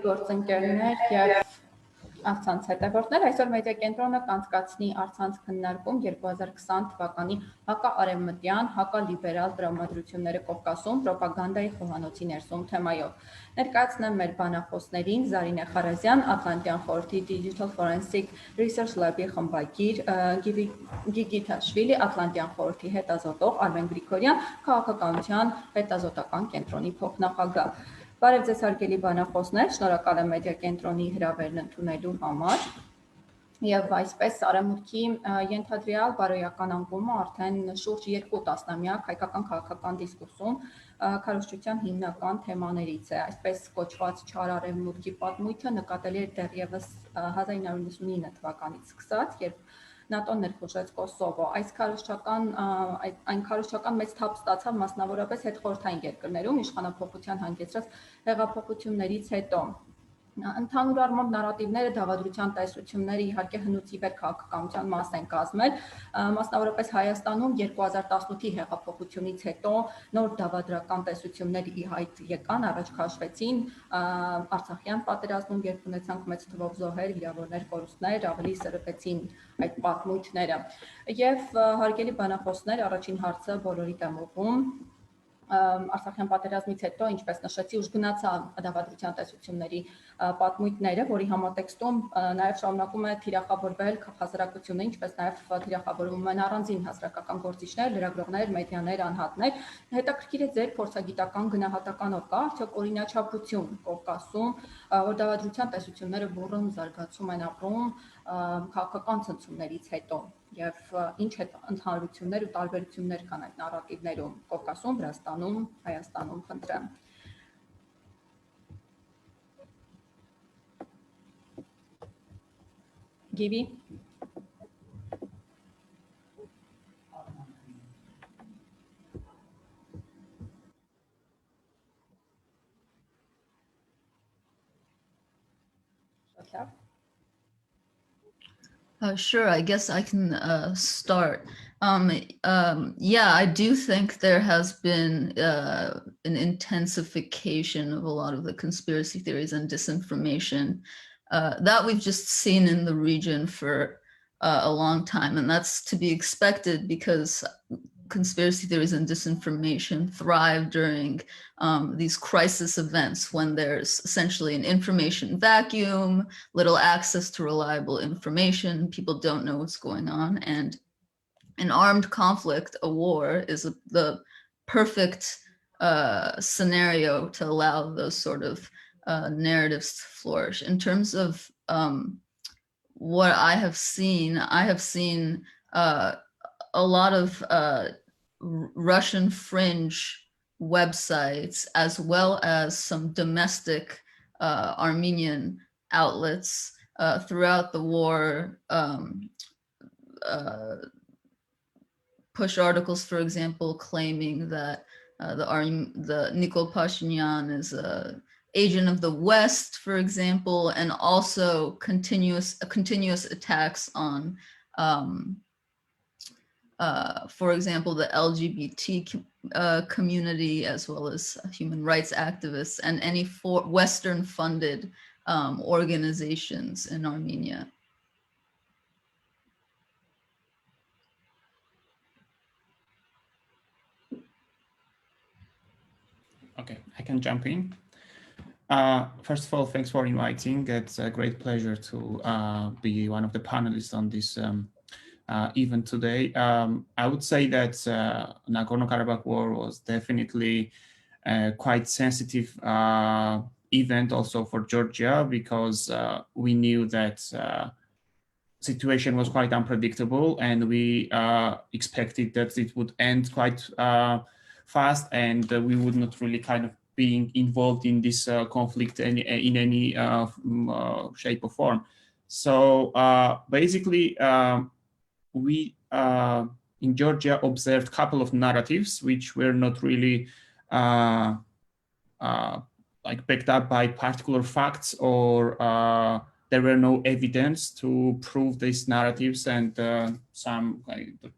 Գործընկերներ եւ առցանց հետևորդներ, այսօր Մեդիա Կենտրոնը կանցկացնի առցանց քննարկում 2020 թվականի հակաարևմտյան, հակալիբերալ տրամադրությունները Կովկասում, պրոպագանդայի խոհանոցի ներսում թեմայով։ Ներկայացնեմ մեր բանախոսներին Զարինե Խարազյան, Ատլանտյան խորհրդի Digital Forensic Research Lab-ի խմբագիր, Գիգի Թաշվիլի, Ատլանտյան խորհրդի հետազոտող, Արմեն Գրիգորյան, քաղաքականության հետազոտական կենտրոնի փոխնախագահ։ Բարև ձեզ հարգելի բանախոսներ, շնորհակալ եմ Մեդիա Կենտրոնի հրավերն ընդունելու համար եւ այսպես Արևմուտքի ենթադրյալ բարոյական անկումը արդեն շուրջ 2 տասնամյակ հայկական քաղաքական դիսկուրսում քարոզչության հիմնական թեմաներից է, այսպես կոչված չար Արևմուտքի պատմույթը նկատելի է դեռևս 1999 թվականից սկսած, երբ ՆԱՏՕ-ն ներխուժեց Կոսովո, այն քարոզչական մեծ թափ ստացավ մասնավորապես հետխորհրդային երկրներում իշխանափոխության հանգեցրած հեղափոխություններից հետո։ Ընդհանուր առմամբ նարատիվները, դավադրության տեսությունները իհարկե հնուց ի վեր քաղաքականության մաս են կազմել, մասնավորապես Հայաստանում 2018-ի հեղափոխությունից հետո նոր դավադրական տեսություններ ի հայտ եկան, առաջ քաշվեցին Արցախյան պատերազմում, երբ ունեցանք մեծ թվով զոհեր, վիրավորներ, կորուստներ, ավելի սրբեցին այդ պատմույթները։ Եվ հարգելի բանախոսներ, առաջին հարցը բոլորիդ եմ ուղղում։ Արցախյան պատերազմից հետո, ինչպես նշեցի, ուժ գնացան դավադրության տեսությունների պատմույթները, որի համատեքստում նաև շարունակում է թիրախավորվել հասարակությունը, ինչպես նաև թիրախավորվում են առանձին հասարակական գործիչներ, լրագրողներ, մեդիաներ, անհատներ։ Հետաքրքիր է ձեր փորձագիտական գնահատականով կա արդյոք օրինաչափություն Կովկասում, որ դավադրության տեսությունները բուռն զարգացում են ապրում քաղաքական ցնցումներից հետո եւ ինչ ընդհանրություններ ու տարբերություններ կան այդ նարատիվներում Կովկասում, Վրաստանում, Հայաստանում, խնդրեմ։ Գիվի Sure, I guess I can start. Yeah, I do think there has been an intensification of a lot of the conspiracy theories and disinformation that we've just seen in the region for a long time. And that's to be expected because conspiracy theories and disinformation thrive during these crisis events when there's essentially an information vacuum, little access to reliable information, people don't know what's going on, and an armed conflict, a war, is the perfect scenario to allow those sort of narratives to flourish. In terms of what I have seen a lot of Russian fringe websites, as well as some domestic Armenian outlets throughout the war push articles, for example, claiming that the Nikol Pashinyan is an agent of the West, for example, and also continuous attacks on for example, the LGBT community, as well as human rights activists and any Western-funded organizations in Armenia. Okay, I can jump in. First of all, thanks for inviting. It's a great pleasure to be one of the panelists on this event today. I would say that Nagorno-Karabakh war was definitely a quite sensitive event also for Georgia, because we knew that situation was quite unpredictable, and we expected that it would end quite fast, and we would not really kind of being involved in this conflict in any shape or form. So basically, we in Georgia observed a couple of narratives which were not really like backed up by particular facts, or there were no evidence to prove these narratives, and some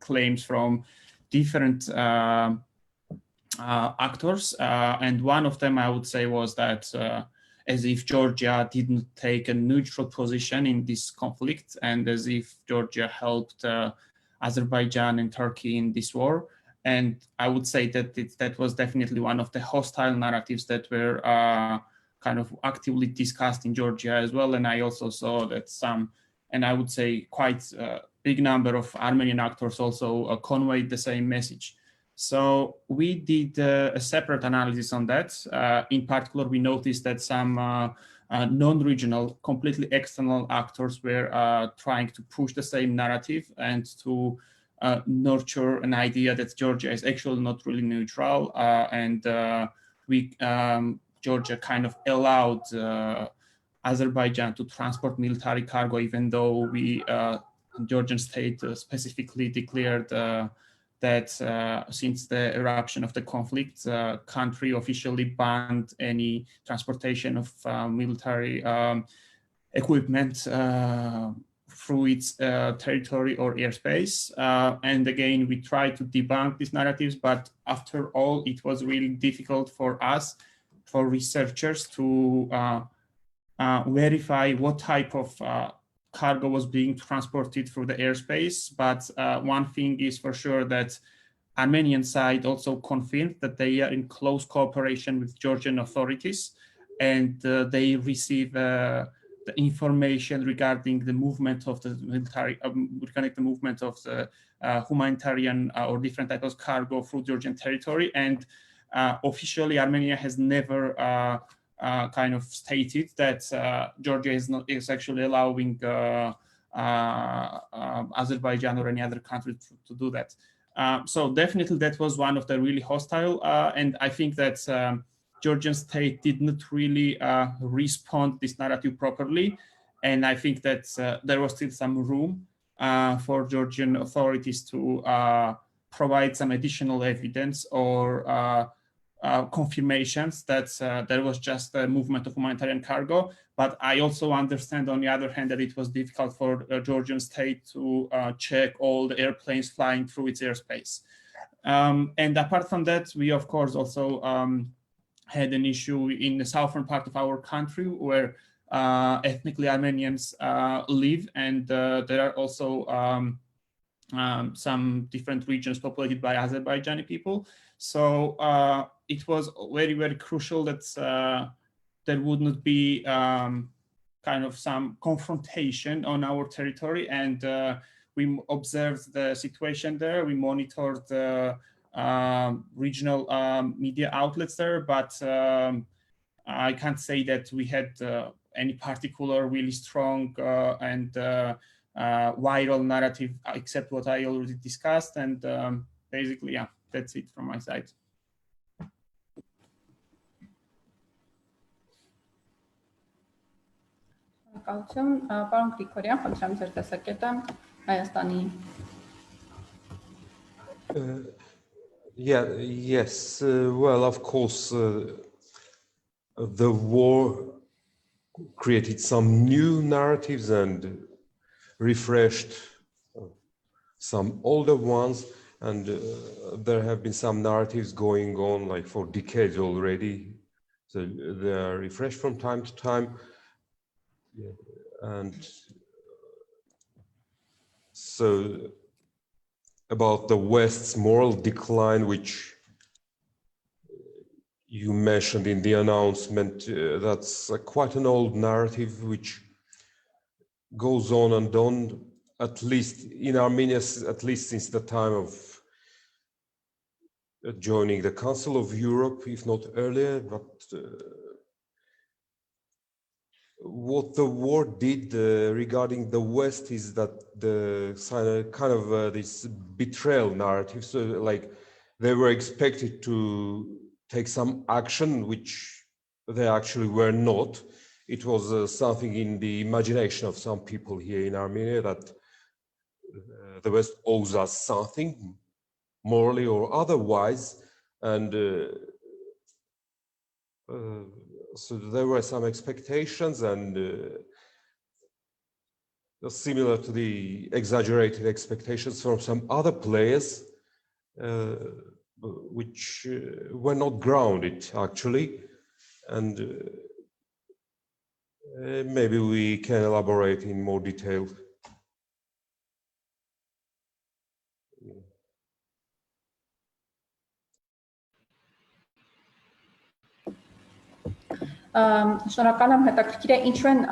claims from different actors. And one of them, I would say, was that as if Georgia didn't take a neutral position in this conflict, and as if Georgia helped Azerbaijan and Turkey in this war. And I would say that that was definitely one of the hostile narratives that were kind of actively discussed in Georgia as well. And I also saw that some, and I would say quite a big number of Armenian actors also conveyed the same message. So we did a separate analysis on that. In particular, we noticed that some non-regional, completely external actors were trying to push the same narrative and to nurture an idea that Georgia is actually not really neutral, Georgia kind of allowed Azerbaijan to transport military cargo, even though Georgian state specifically declared that since the eruption of the conflict, the country officially banned any transportation of military equipment through its territory or airspace. And again, we tried to debunk these narratives, but after all, it was really difficult for us, for researchers, to verify what type of cargo was being transported through the airspace. But one thing is for sure, that Armenian side also confirmed that they are in close cooperation with Georgian authorities, and they receive the information regarding the movement of the military, regarding the movement of the humanitarian or different types of cargo through Georgian territory. And officially, Armenia has never kind of stated that Georgia is actually allowing Azerbaijan or any other country to do that. So definitely that was one of the really hostile, and I think that Georgian state did not really respond to this narrative properly. And I think that there was still some room for Georgian authorities to provide some additional evidence or confirmations that there was just a movement of humanitarian cargo. But I also understand, on the other hand, that it was difficult for Georgian state to check all the airplanes flying through its airspace. And apart from that, we of course also had an issue in the southern part of our country where ethnically Armenians live, and there are also some different regions populated by Azerbaijani people. So it was very, very crucial that there would not be kind of some confrontation on our territory. And we observed the situation there. We monitored the regional media outlets there, but I can't say that we had any particular really strong and viral narrative, except what I already discussed. And basically, yeah, that's it from my side. Պարոն Գրիգորյան, խնդրեմ ձեր տեսակետը Հայաստանի. Yes. Well, of course, the war created some new narratives and refreshed some older ones. And there have been some narratives going on like for decades already. So they are refreshed from time to time. And so about the West's moral decline, which you mentioned in the announcement, that's quite an old narrative which goes on and on, at least in Armenia, at least since the time of joining the Council of Europe, if not earlier. But what the war did regarding the West is that the kind of this betrayal narrative. So like they were expected to take some action, which they actually were not. It was something in the imagination of some people here in Armenia that the West owes us something, morally or otherwise. And so there were some expectations, and similar to the exaggerated expectations from some other players, which were not grounded actually. And Maybe we can elaborate in more detail. Շնորհակալ եմ, հետաքրքիր է ինչու են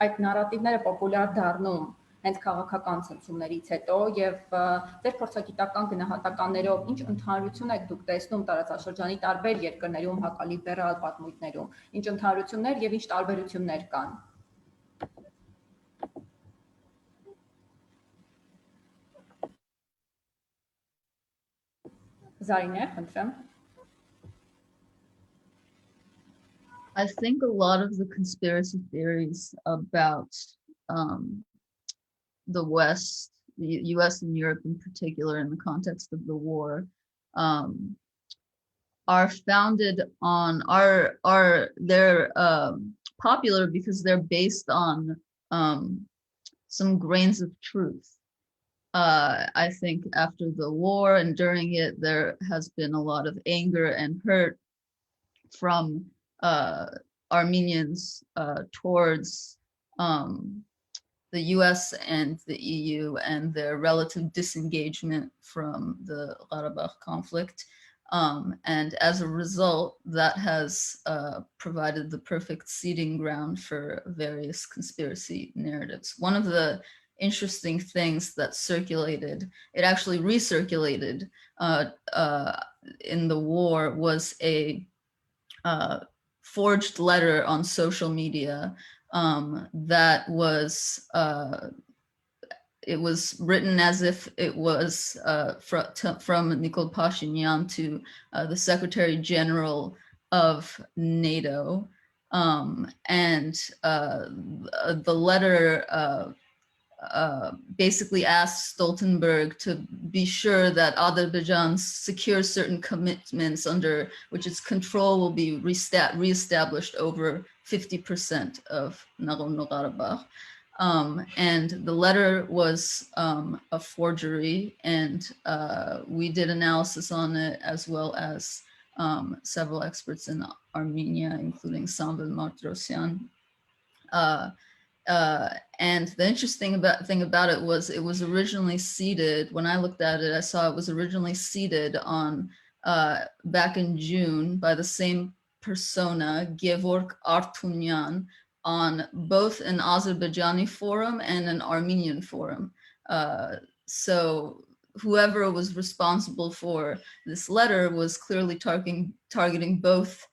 այդ նարատիվները պոպուլյար դառնում հենց քաղաքական ցնցումներից հետո եւ ձեր փորձագիտական գնահատականներով ինչ ընդհանրություն եք դուք տեսնում տարածաշրջանի տարբեր երկրներում հակալիբերալ պատմույթներում, ինչ ընդհանրություններ եւ ինչ տարբերություններ կան։ Զարինե, խնդրեմ։ I think a lot of the conspiracy theories about the West, the US and Europe in particular, in the context of the war, are founded on they're popular because they're based on some grains of truth. I think after the war and during it, there has been a lot of anger and hurt from Armenians towards the US and the EU and their relative disengagement from the Karabakh conflict. And as a result, that has provided the perfect seeding ground for various conspiracy narratives. One of the interesting things that circulated, it actually recirculated in the war, was a forged letter on social media that was it was written as if it was from Nikol Pashinyan to the Secretary General of NATO, and the letter basically asked Stoltenberg to be sure that Azerbaijan secures certain commitments under which its control will be reestablished over 50% of Nagorno-Karabakh. And the letter was a forgery, and we did analysis on it, as well as several experts in Armenia, including Samvel Martirosyan. And the interesting thing about it was originally seeded, when I looked at it, I saw it was originally seeded on back in June by the same persona, Gevorg Artunyan, on both an Azerbaijani forum and an Armenian forum. So whoever was responsible for this letter was clearly targeting both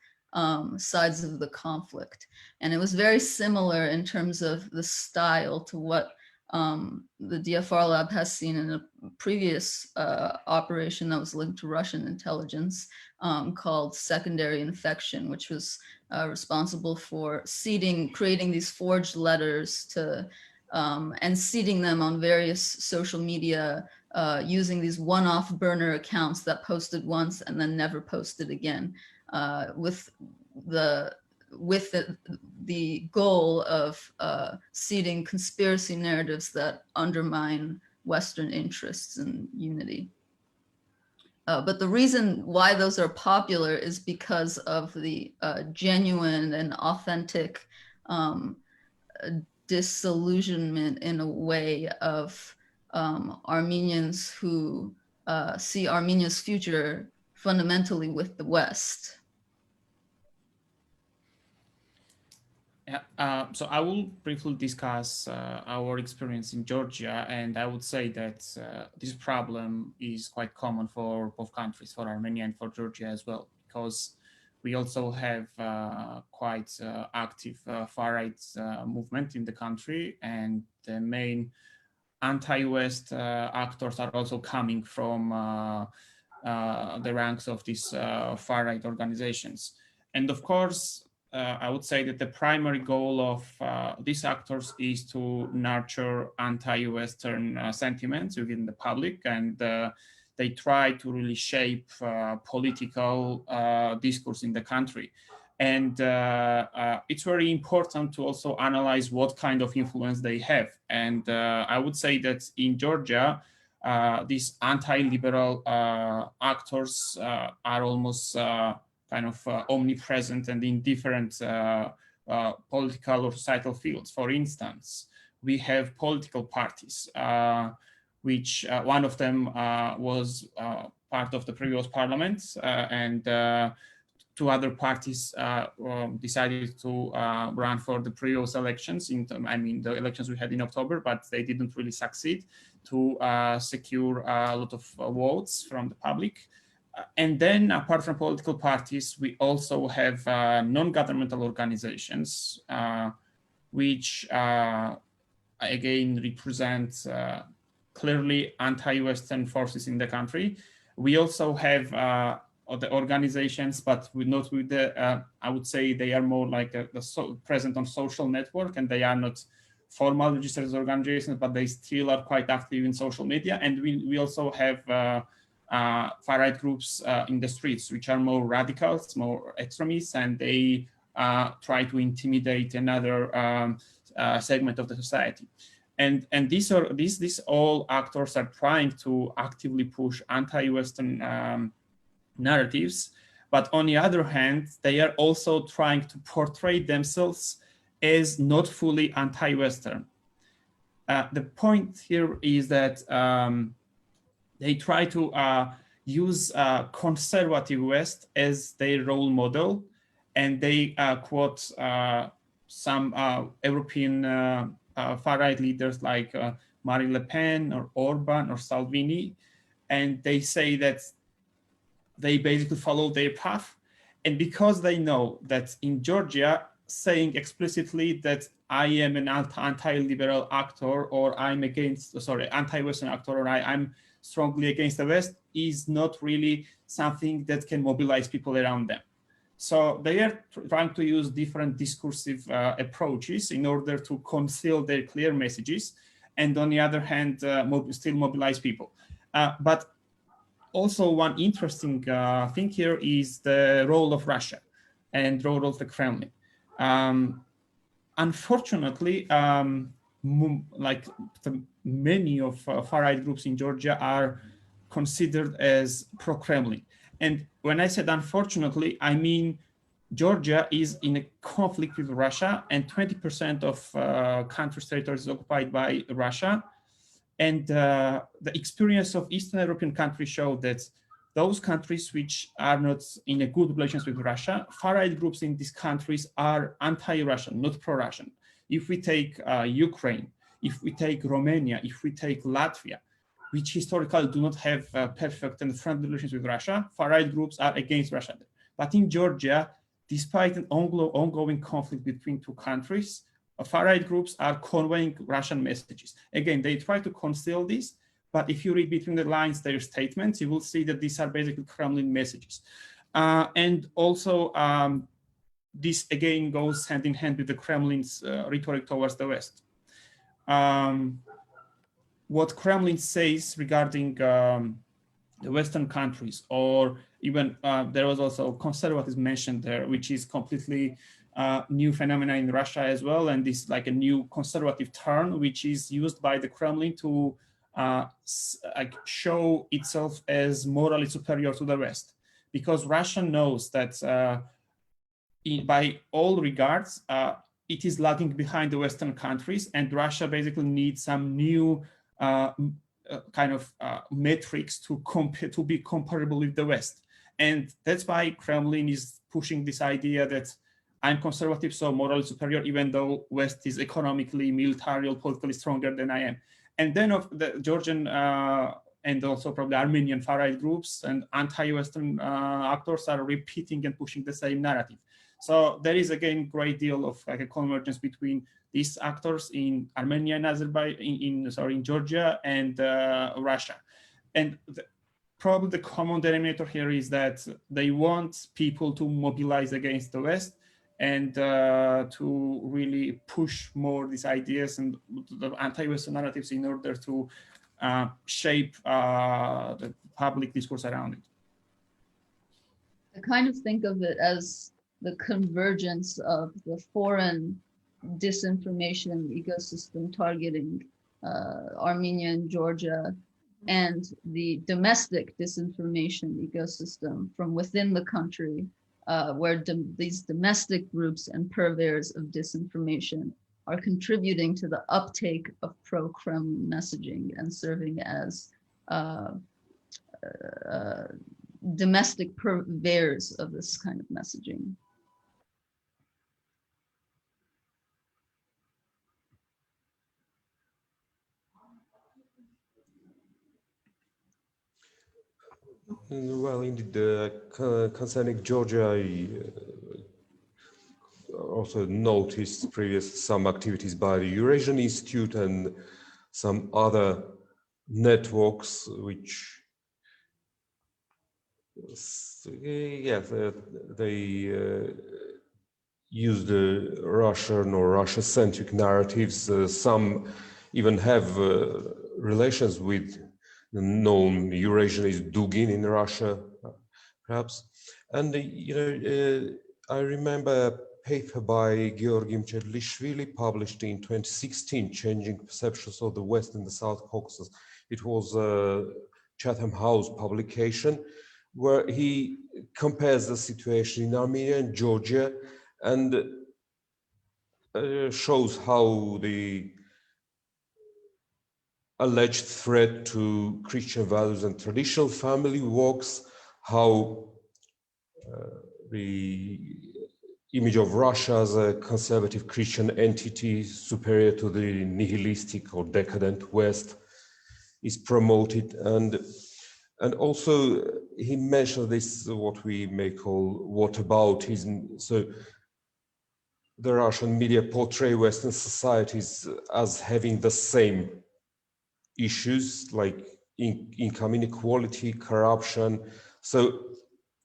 sides of the conflict. And it was very similar in terms of the style to what the DFR lab has seen in a previous operation that was linked to Russian intelligence called Secondary Infection, which was responsible for creating these forged letters to and seeding them on various social media using these one-off burner accounts that posted once and then never posted again, with the goal of seeding conspiracy narratives that undermine Western interests and unity. But the reason why those are popular is because of the genuine and authentic disillusionment, in a way, of Armenians who see Armenia's future fundamentally with the West. Yeah, so I will briefly discuss our experience in Georgia, and I would say that this problem is quite common for both countries, for Armenia and for Georgia as well, because we also have quite active far-right movement in the country, and the main anti-West actors are also coming from the ranks of these far-right organizations. And of course, I would say that the primary goal of these actors is to nurture anti-Western sentiments within the public, and they try to really shape political discourse in the country. And it's very important to also analyze what kind of influence they have. And I would say that in Georgia, these anti-liberal actors are almost kind of omnipresent and in different political or societal fields. For instance, we have political parties, which one of them was part of the previous parliament, and two other parties decided to run for the previous elections. The elections we had in October, but they didn't really succeed to secure a lot of votes from the public. And then, apart from political parties, we also have non-governmental organizations, which again represent clearly anti-Western forces in the country. We also have the organizations, but not with the, I would say they are more like present on social network, and they are not formal registered organizations, but they still are quite active in social media. And we also have far-right groups in the streets, which are more radicals, more extremists, and they try to intimidate another segment of the society. And these all actors are trying to actively push anti-Western narratives, but on the other hand, they are also trying to portray themselves as not fully anti-Western. The point here is that they try to use conservative West as their role model, and they quote some European far-right leaders like Marine Le Pen or Orban or Salvini, and they say that they basically follow their path. And because they know that in Georgia, saying explicitly that I am an anti-liberal actor, or I'm against, anti-Western actor, or I'm strongly against the West, is not really something that can mobilize people around them. So they are trying to use different discursive approaches in order to conceal their clear messages, and on the other hand, still mobilize people. But also one interesting thing here is the role of Russia and role of the Kremlin. Unfortunately, many of far-right groups in Georgia are considered as pro-Kremlin. And when I said unfortunately, I mean Georgia is in a conflict with Russia, and 20% of country's territory is occupied by Russia. And the experience of Eastern European countries show that those countries which are not in a good relations with Russia, far-right groups in these countries are anti-Russian, not pro-Russian. If we take Ukraine, if we take Romania, if we take Latvia, which historically do not have perfect and friendly relations with Russia, far-right groups are against Russia. But in Georgia, despite an ongoing conflict between two countries, far-right groups are conveying Russian messages. Again, they try to conceal this, but if you read between the lines their statements, you will see that these are basically Kremlin messages. And also, this again goes hand in hand with the Kremlin's rhetoric towards the West. What Kremlin says regarding the Western countries, or even there was also conservatism mentioned there, which is completely new phenomena in Russia as well, and this like a new conservative turn, which is used by the Kremlin to show itself as morally superior to the West, because Russia knows that by all regards, it is lagging behind the Western countries, and Russia basically needs some new metrics to be comparable with the West. And that's why Kremlin is pushing this idea that I'm conservative, so morally superior, even though West is economically, militarily, politically stronger than I am. And then of the Georgian and also probably Armenian far-right groups and anti-Western actors are repeating and pushing the same narrative. So there is again great deal of like a convergence between these actors in Armenia and Azerbaijan, in Georgia and Russia. And probably the common denominator here is that they want people to mobilize against the West and to really push more these ideas and the anti-Western narratives in order to shape the public discourse around it. I kind of think of it as the convergence of the foreign disinformation ecosystem targeting Armenia and Georgia, and the domestic disinformation ecosystem from within the country where these domestic groups and purveyors of disinformation are contributing to the uptake of pro-Kremlin messaging and serving as domestic purveyors of this kind of messaging. Well, indeed, concerning Georgia, I also noticed some activities by the Eurasian Institute and some other networks which, they use the Russian or Russia-centric narratives. Some even have relations with the known Eurasianist Dugin in Russia, perhaps. And, I remember a paper by Georgi Mchedlishvili published in 2016, Changing Perceptions of the West and the South Caucasus. It was a Chatham House publication where he compares the situation in Armenia and Georgia and shows how the alleged threat to Christian values and traditional family works, how the image of Russia as a conservative Christian entity superior to the nihilistic or decadent West is promoted. And also he mentioned this, what we may call whataboutism. So the Russian media portray Western societies as having the same issues like income inequality, corruption. So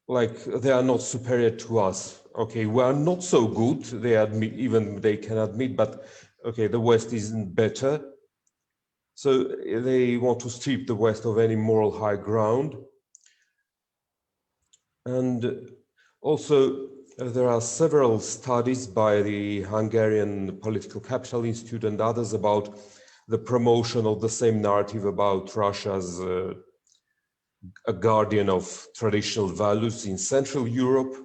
like they are not superior to us. Okay, we are not so good, they admit, even they can admit, but okay, the West isn't better. So they want to strip the West of any moral high ground. And also there are several studies by the Hungarian Political Capital Institute and others about the promotion of the same narrative about Russia as a guardian of traditional values in Central Europe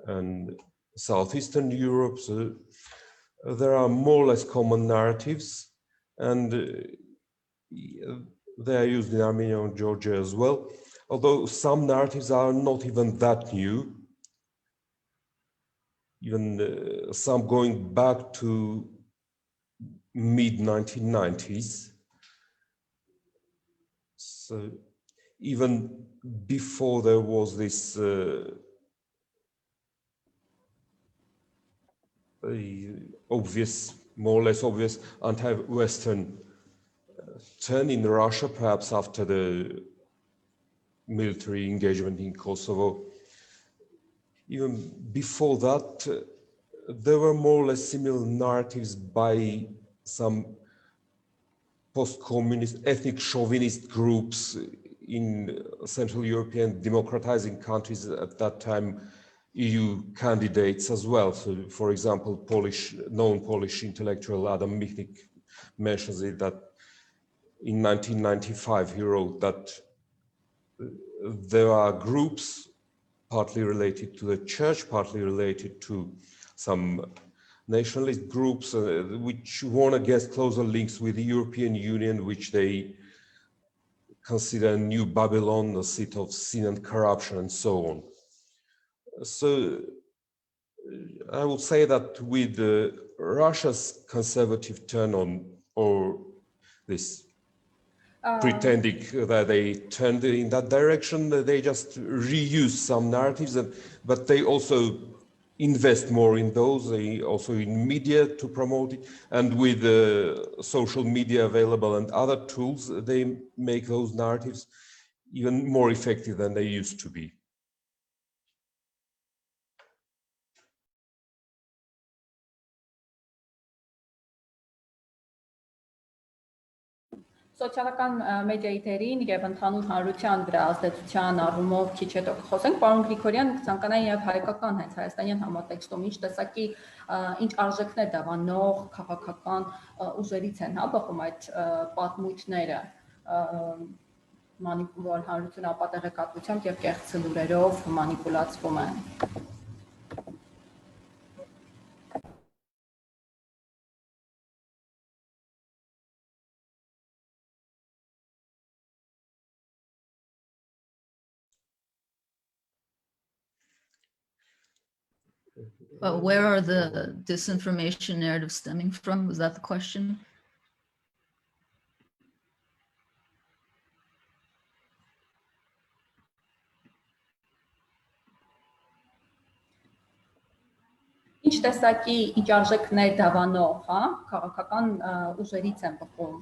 and Southeastern Europe. So there are more or less common narratives, and they are used in Armenia and Georgia as well, although some narratives are not even that new, even some going back to mid-1990s. So even before there was this obvious, more or less obvious anti-Western turn in Russia, perhaps after the military engagement in Kosovo. Even before that, there were more or less similar narratives by some post-communist ethnic chauvinist groups in Central European democratizing countries at that time, EU candidates as well. So, for example, known Polish intellectual Adam Michnik mentions it, that in 1995 he wrote that there are groups partly related to the church, partly related to some nationalist groups which warn against closer links with the European Union, which they consider a new Babylon, a seat of sin and corruption, and so on. So I would say that with Russia's conservative turn on, or this pretending that they turned in that direction, they just reuse some narratives, but they also invest more in those, they also in media to promote it, and with social media available and other tools, they make those narratives even more effective than they used to be. Սոցիալական մեդիայի դերին եւ ընդհանուր հանրության վրա ազդեցության առումով քիչ հետո կխոսենք, պարոն Գրիգորյան, կցանկանայի եւ հայկական հենց հայաստանյան համատեքստում ինչ տեսակի ինչ արժեքներ դավանող քաղաքական ուժերից են բխում այդ պատմույթները, որ հանրությունը ապատեղեկատվությամբ եւ կեղծ լուրերով մանիպուլացվում են։ But where are the disinformation narratives stemming from? Was that the question? Ինչ տեսակի իջարժեքներ դավանող, հա, քաղաքական ուժերից են բխում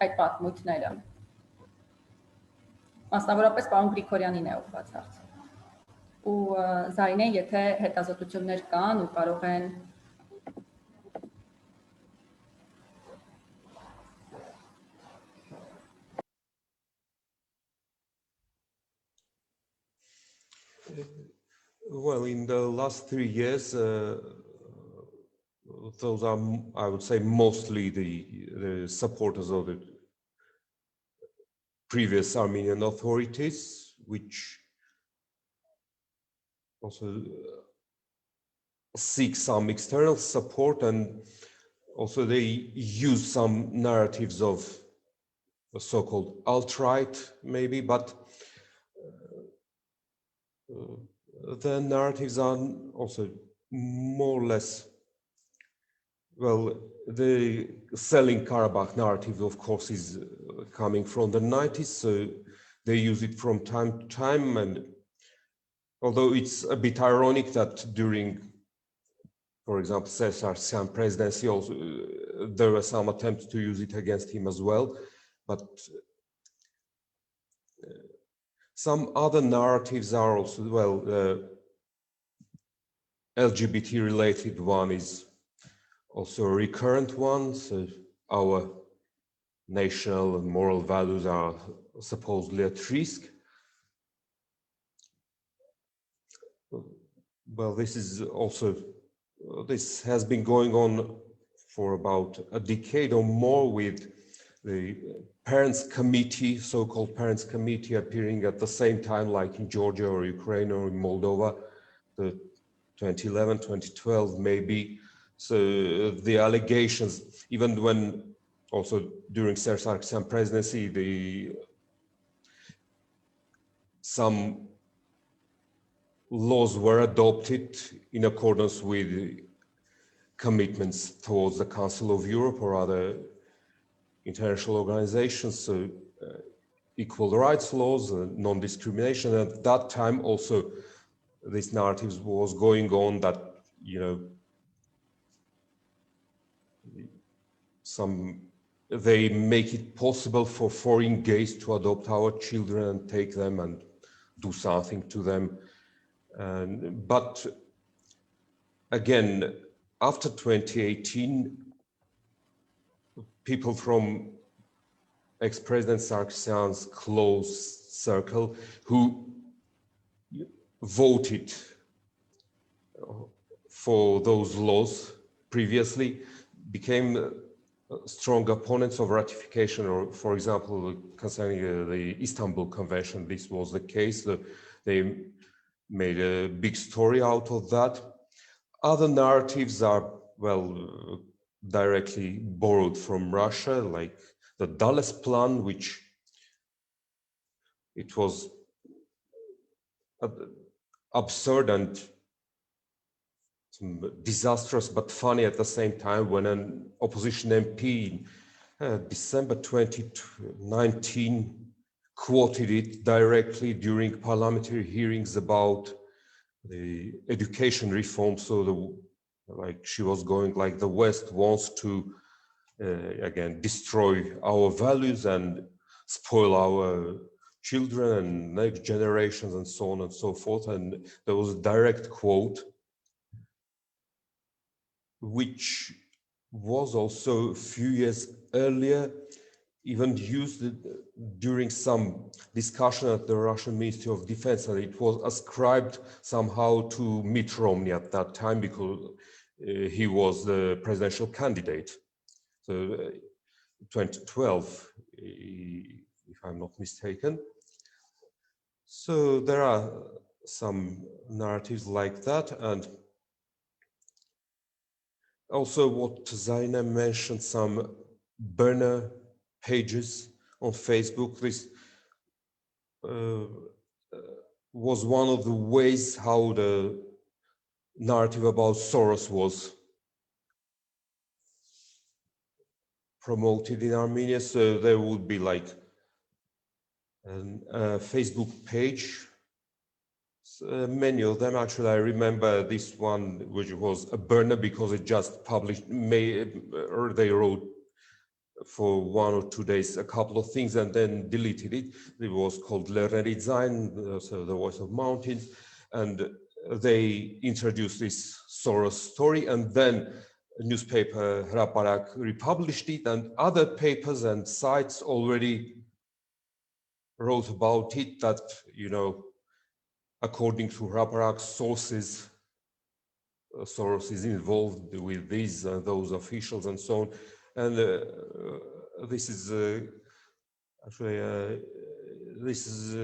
այդ պատմությունները։ Մասնավորապես պարոն Գրիգորյանին է ուղղված հարցը։ Ու Զարինե, եթե հետազոտություններ կան ու կարող են Well, in the last 3 years, those are, I would say, mostly the supporters of the previous Armenian authorities, which also seek some external support, and also they use some narratives of the so-called alt-right, maybe, but the narratives are also more or less, well, the selling Karabakh narrative, of course, is coming from the 90s, so they use it from time to time. And although it's a bit ironic that during, for example, Sargsyan presidency, also there were some attempts to use it against him as well, but some other narratives are also, well, LGBT related one is also a recurrent one. So our national and moral values are supposedly at risk. Well, this is also, this has been going on for about a decade or more, with the parents' committee, so-called parents' committee, appearing at the same time, like in Georgia or Ukraine or in Moldova, the 2011, 2012 maybe. So the allegations, even when also during Sargsyan presidency, some laws were adopted in accordance with commitments towards the Council of Europe or other international organizations, so equal rights laws, non-discrimination. At that time also this narrative was going on that, you know, they make it possible for foreign gays to adopt our children and take them and do something to them. But again, after 2018, people from ex-President Sargsyan's close circle who voted for those laws previously became strong opponents of ratification, or, for example, concerning the Istanbul Convention, this was the case. They made a big story out of that. Other narratives are, well, directly borrowed from Russia, like the Dulles Plan, which it was absurd and disastrous but funny at the same time, when an opposition MP in December 2019 quoted it directly during parliamentary hearings about the education reform. So like she was going like, the West wants to again destroy our values and spoil our children and next generations and so on and so forth. And there was a direct quote, which was also a few years earlier even used during some discussion at the Russian Ministry of Defense, and it was ascribed somehow to Mitt Romney at that time because he was the presidential candidate. So 2012, if I'm not mistaken. So there are some narratives like that. And also what Zaina mentioned, some burner pages on Facebook. This was one of the ways how the narrative about Soros was promoted in Armenia. So there would be like a Facebook page. Many of them, actually, I remember this one, which was a burner because it just published, or they wrote for 1 or 2 days a couple of things and then deleted it. It was called Lerner Design, so the Voice of Mountains, and they introduced this Soros story, and then a newspaper Hraparak republished it, and other papers and sites already wrote about it, that, you know, according to Hraparak's sources, Soros is involved with these and those officials and so on. And this is actually this is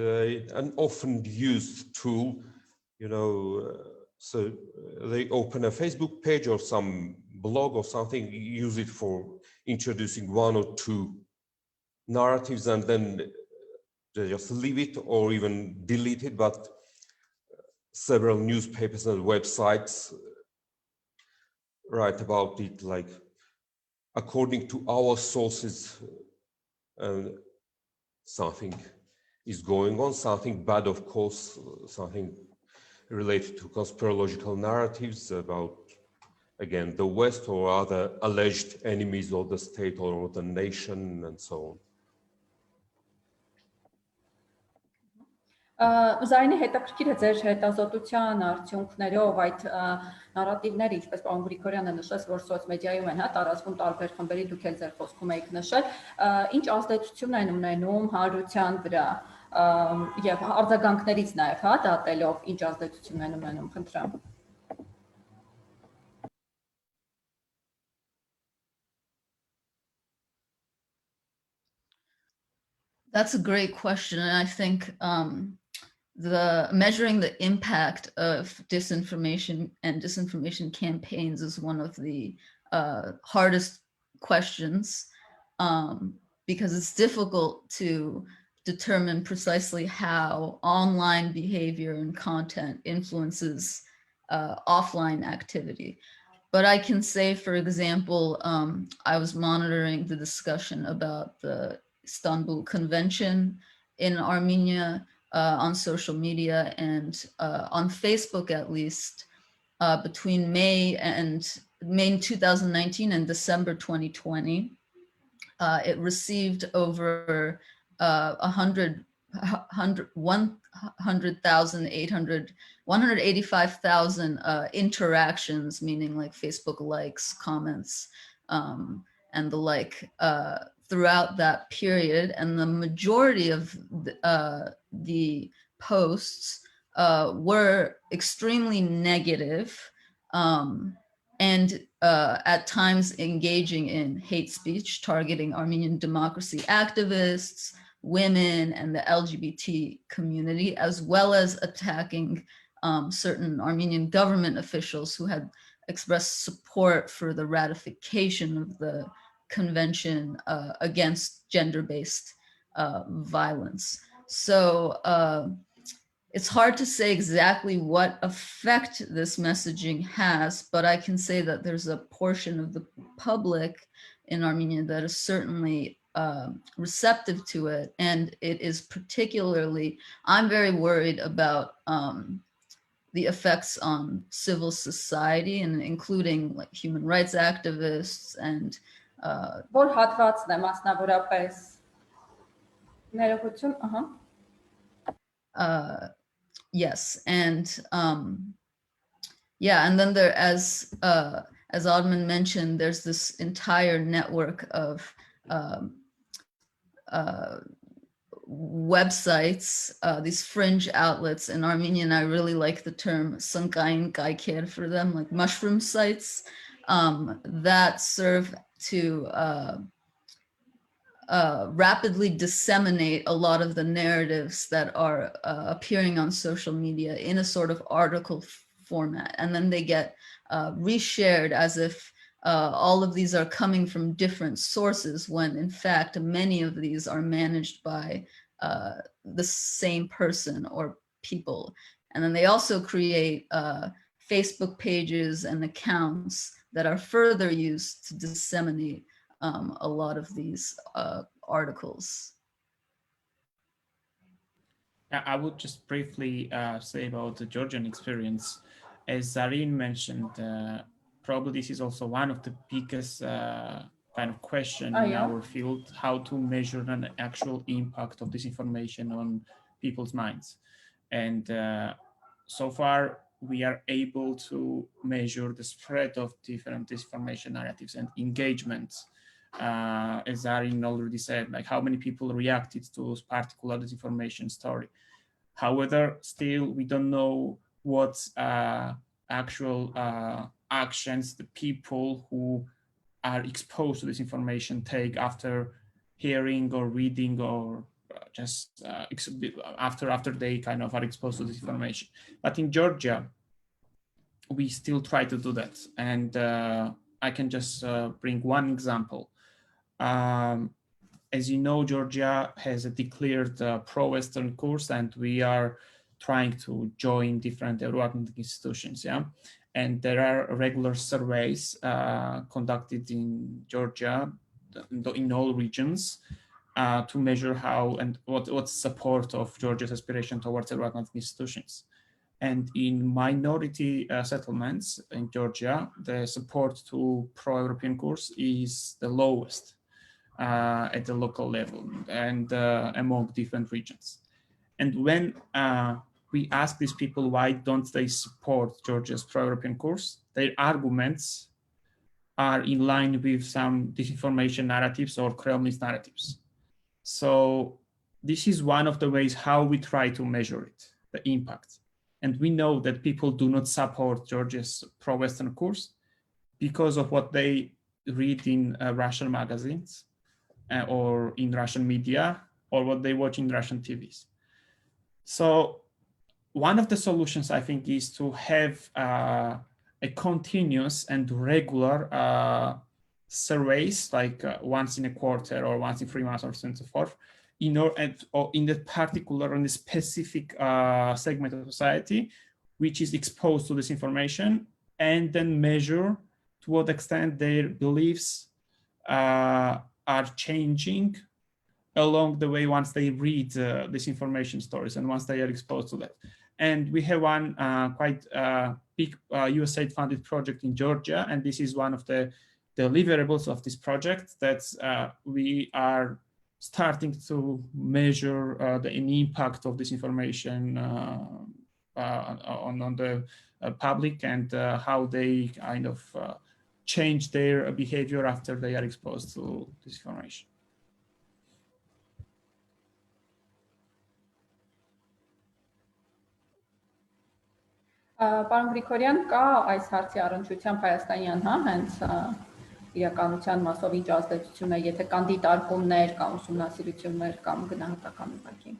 an often used tool, you know. So they open a Facebook page or some blog or something, use it for introducing 1 or 2 narratives, and then they just leave it or even delete it. But several newspapers and websites write about it, like, according to our sources, something is going on, something bad, of course, something related to conspirological narratives about, again, the West or other alleged enemies of the state or the nation and so on. Զարինե, հետաքրքիր է ձեր հետազոտության արդյունքներով այդ նարատիվները, ինչպես պարոն Գրիգորյանը նշեց, որ սոցմեդիայում են տարածվում տարբեր խմբերի, դուք էլ ձեր խոսքում եք նշել, ինչ ազդեցություն են ունենում հանրության վրա եւ արձագանքներից նաեւ դատելով ինչ ազդեցություն են ունենում, խնդրեմ։ That's a great question, and I think measuring the impact of disinformation and disinformation campaigns is one of the hardest questions, because it's difficult to determine precisely how online behavior and content influences offline activity. But I can say, for example, I was monitoring the discussion about the Istanbul Convention in Armenia on social media, and on Facebook, at least, between May 2019 and December 2020, it received over 185,000 interactions, meaning like Facebook likes, comments, and the like, throughout that period. And the majority of the posts were extremely negative, and at times engaging in hate speech, targeting Armenian democracy activists, women, and the LGBT community, as well as attacking certain Armenian government officials who had expressed support for the ratification of the convention against gender-based violence. So it's hard to say exactly what effect this messaging has, but I can say that there's a portion of the public in Armenia that is certainly receptive to it. And it is particularly, I'm very worried about the effects on civil society, and including like human rights activists and Որ հատվածն է մասնավորապես ներողություն, yes, and yeah, and then there, as Adman mentioned, there's this entire network of websites, these fringe outlets in Armenian. I really like the term "sankayin kaiker" for them, like mushroom sites that serve to rapidly disseminate a lot of the narratives that are appearing on social media in a sort of article format, and then they get reshared as if all of these are coming from different sources, when in fact many of these are managed by the same person or people. And then they also create Facebook pages and accounts that are further used to disseminate a lot of these articles. I would just briefly say about the Georgian experience. As Zareen mentioned, probably this is also one of the biggest kind of question in our field, how to measure an actual impact of disinformation on people's minds. And so far, we are able to measure the spread of different disinformation narratives and engagements. As Zareen already said, like how many people reacted to this particular disinformation story. However, still, we don't know what actual actions the people who are exposed to this information take after hearing or reading or just after they kind of are exposed to this information. But in Georgia, we still try to do that. And I can just bring one example. As you know, Georgia has a declared pro-Western course, and we are trying to join different Euro-Atlantic institutions, And there are regular surveys conducted in Georgia, in all regions, to measure how and what's support of Georgia's aspiration towards Euro-Atlantic institutions. And in minority settlements in Georgia, the support to pro-European course is the lowest at the local level and among different regions. And when we ask these people why don't they support Georgia's pro-European course, their arguments are in line with some disinformation narratives or Kremlin's narratives. So this is one of the ways how we try to measure it, the impact. And we know that people do not support Georgia's pro-Western course because of what they read in Russian magazines or in Russian media or what they watch in Russian TVs. So one of the solutions, I think, is to have a continuous and regular surveys, like once in a quarter or once in 3 months or so and so forth, or in the particular, in the specific segment of society, which is exposed to this information, and then measure to what extent their beliefs are changing along the way once they read these information stories and once they are exposed to that. And we have one quite big USAID-funded project in Georgia, and this is one of the deliverables of this project that we are starting to measure the impact of this information on the public and how they kind of change their behavior after they are exposed to this information. Պարոն Գրիգորյան, կա այս հարցի առնչությամբ հայաստանյան, հենց իրականության մասով ինչ ազդեցություն է, եթե կան դիտարկումներ կամ ուսումնասիրություններ կամ գնահատական ուղղակի։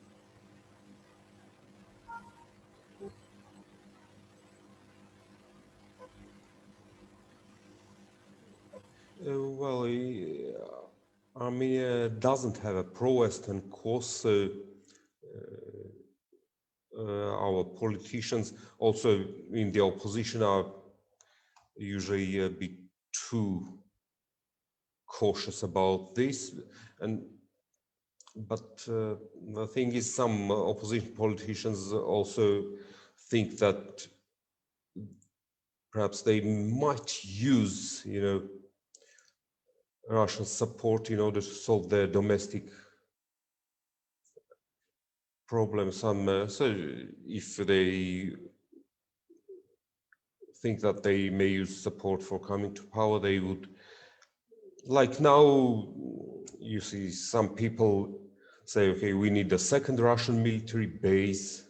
Well, Armenia doesn't have a pro-Western course, so our politicians, also in the opposition, are usually a bit too cautious about this. But the thing is, some opposition politicians also think that perhaps they might use, Russian support in order to solve their domestic problems. So if they think that they may use support for coming to power, they would, like now, you see some people say, okay, we need a second Russian military base,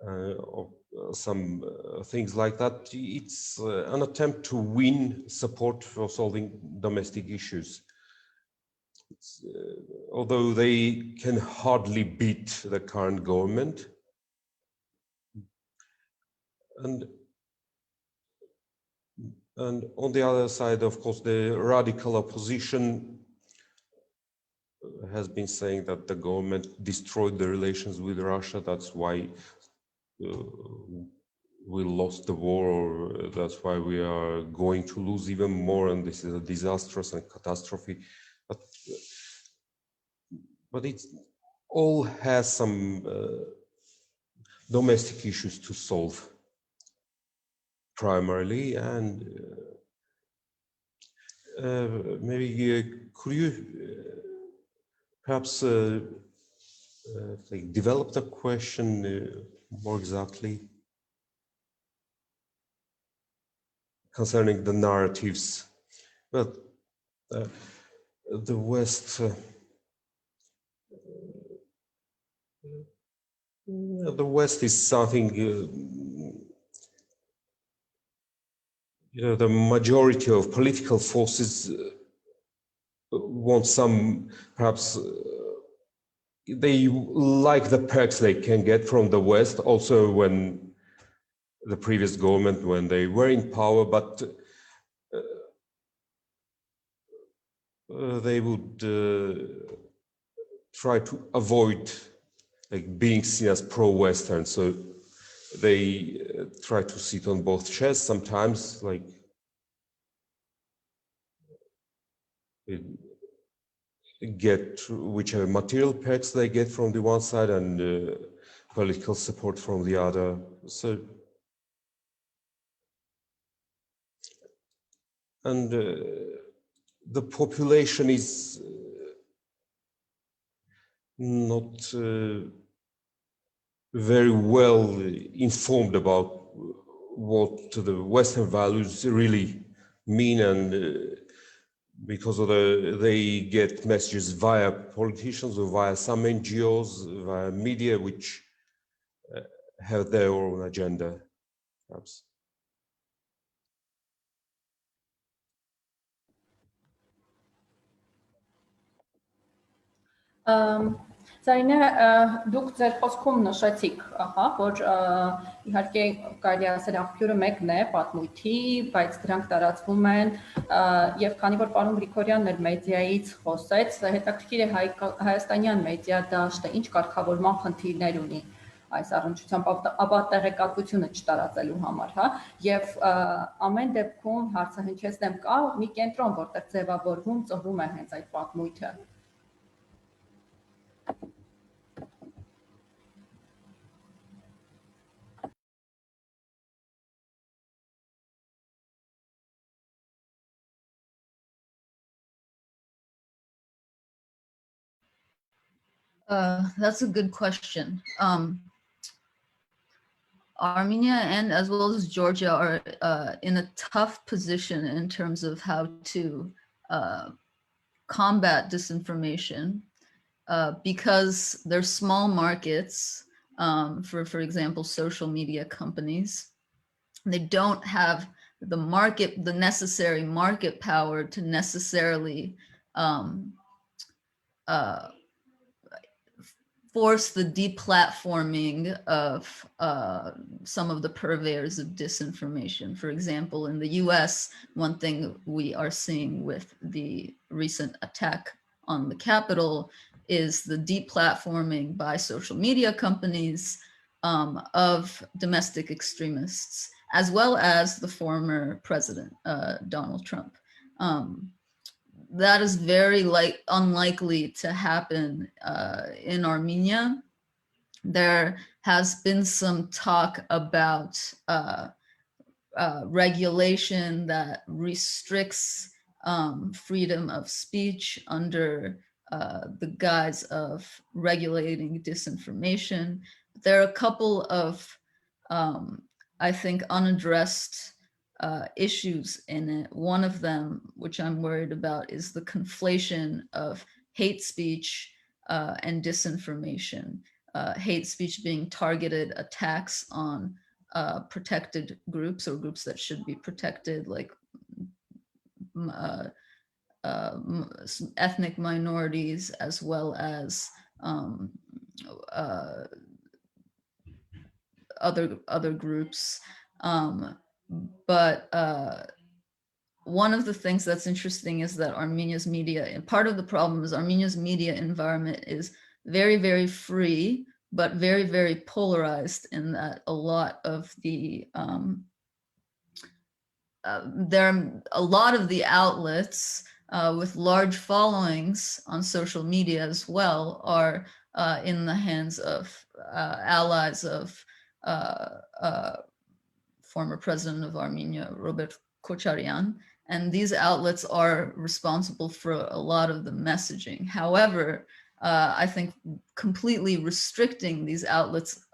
or some things like that. It's an attempt to win support for solving domestic issues. Although they can hardly beat the current government. And on the other side, of course, the radical opposition has been saying that the government destroyed the relations with Russia. That's why we lost the war, or that's why we are going to lose even more, and this is a disastrous and catastrophe. But it all has some domestic issues to solve primarily, and maybe could you perhaps like develop the question more exactly concerning the narratives? Well, the West, the West is something, you know, the majority of political forces want some, perhaps, they like the perks they can get from the West, also when the previous government, when they were in power, but they would try to avoid like being seen as pro-Western, so they try to sit on both chairs sometimes, like get whichever material perks they get from the one side and political support from the other. So, and the population is not very well informed about what the Western values really mean, and because of they get messages via politicians or via some NGOs, via media, which have their own agenda, perhaps. Զարինե, դուք ձեր խոսքում նշեցիք, որ իհարկե կարելի ասել աղբյուրը մեկն է պատմույթի, բայց դրանք տարածվում են, եւ քանի որ պարոն Գրիգորյանն էր մեդիայից խոսեց, հետաքրքիր է հայաստանյան մեդիա դաշտը ինչ կարգավորման խնդիրներ ունի այս առնչությամբ, ապա տեղեկատվությունը չտարածելու համար, եւ ամեն դեպքում հարցը հնչեցնեմ, կա մի կենտրոն, որտեղ ձևավորվում, ծնվում է հենց այդ պատմույթը։ That's a good question. Armenia and as well as Georgia are in a tough position in terms of how to combat disinformation because they're small markets, for example, social media companies. They don't have the necessary market power to necessarily force the deplatforming of some of the purveyors of disinformation. For example, in the US, one thing we are seeing with the recent attack on the Capitol is the deplatforming by social media companies of domestic extremists, as well as the former president, Donald Trump. That is very unlikely to happen in Armenia. There has been some talk about regulation that restricts freedom of speech under the guise of regulating disinformation. There are a couple of, I think, unaddressed issues in it. One of them, which I'm worried about, is the conflation of hate speech and disinformation. Hate speech being targeted attacks on protected groups or groups that should be protected, like ethnic minorities, as well as other groups. But one of the things that's interesting is that Armenia's media, and part of the problem is Armenia's media environment is very, very free but very, very polarized in that a lot of the a lot of the outlets with large followings on social media as well are in the hands of allies of former president of Armenia, Robert Kocharyan. And these outlets are responsible for a lot of the messaging. However, I think completely restricting these outlets'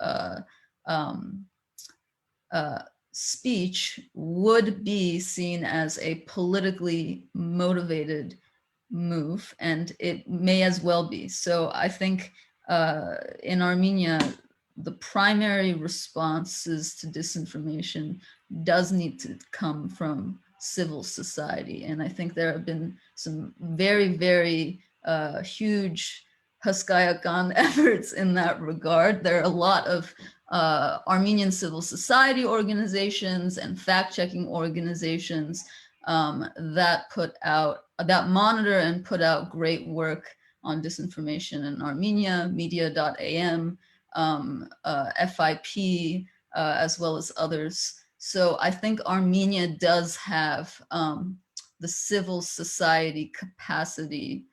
speech would be seen as a politically motivated move, and it may as well be. So I think in Armenia, the primary responses to disinformation does need to come from civil society. And I think there have been some very, very huge Haskayakan efforts in that regard. There are a lot of Armenian civil society organizations and fact-checking organizations that monitor and put out great work on disinformation in Armenia, media.am, FIP, as well as others. So I think Armenia does have the civil society capacity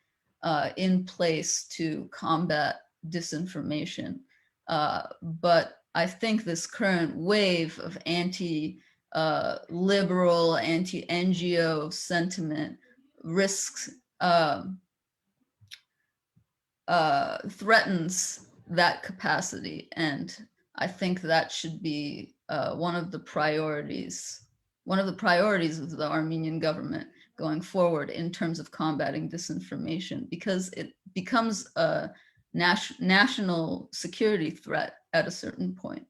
in place to combat disinformation. But I think this current wave of anti-liberal, anti-NGO sentiment risks, threatens that capacity. And I think that should be one of the priorities of the Armenian government going forward in terms of combating disinformation, because it becomes a national security threat at a certain point.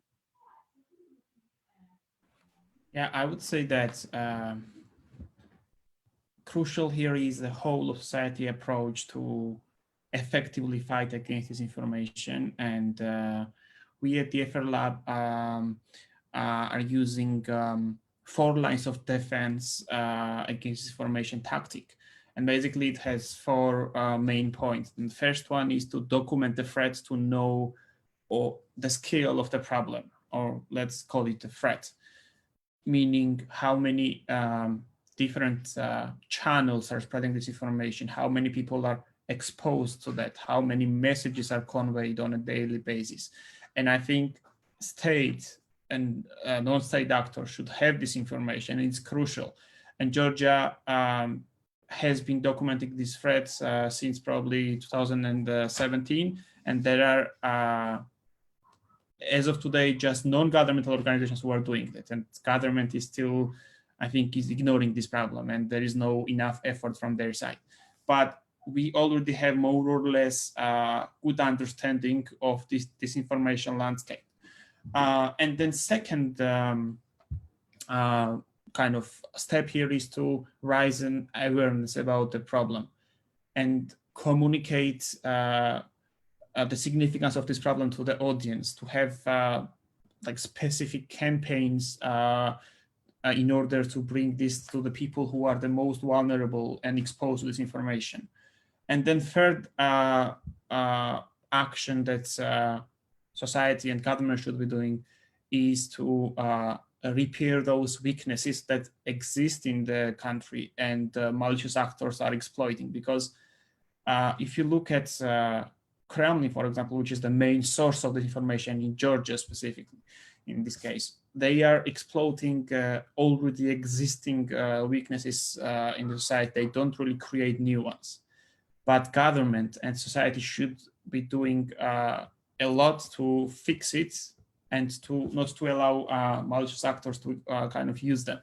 Yeah, I would say that crucial here is the whole of society approach to effectively fight against disinformation. And we at the FR Lab are using 4 lines of defense against disinformation tactic. And basically it has 4 main points. And the first one is to document the threats, to know the scale of the problem, or let's call it a threat, meaning how many different channels are spreading this information, how many people are exposed to that, how many messages are conveyed on a daily basis. And I think state and non-state actors should have this information. It's crucial. And Georgia has been documenting these threats since probably 2017. And there are, as of today, just non-governmental organizations who are doing that. And government is still, I think, is ignoring this problem, and there is no enough effort from their side. But we already have more or less good understanding of this disinformation landscape. And then second kind of step here is to raise an awareness about the problem and communicate the significance of this problem to the audience, to have like specific campaigns in order to bring this to the people who are the most vulnerable and exposed to this information. And then third action that society and government should be doing is to repair those weaknesses that exist in the country and malicious actors are exploiting. Because if you look at Kremlin, for example, which is the main source of the information in Georgia specifically, in this case, they are exploiting already existing weaknesses in the society. They don't really create new ones. But government and society should be doing a lot to fix it and to not to allow malicious actors to kind of use them.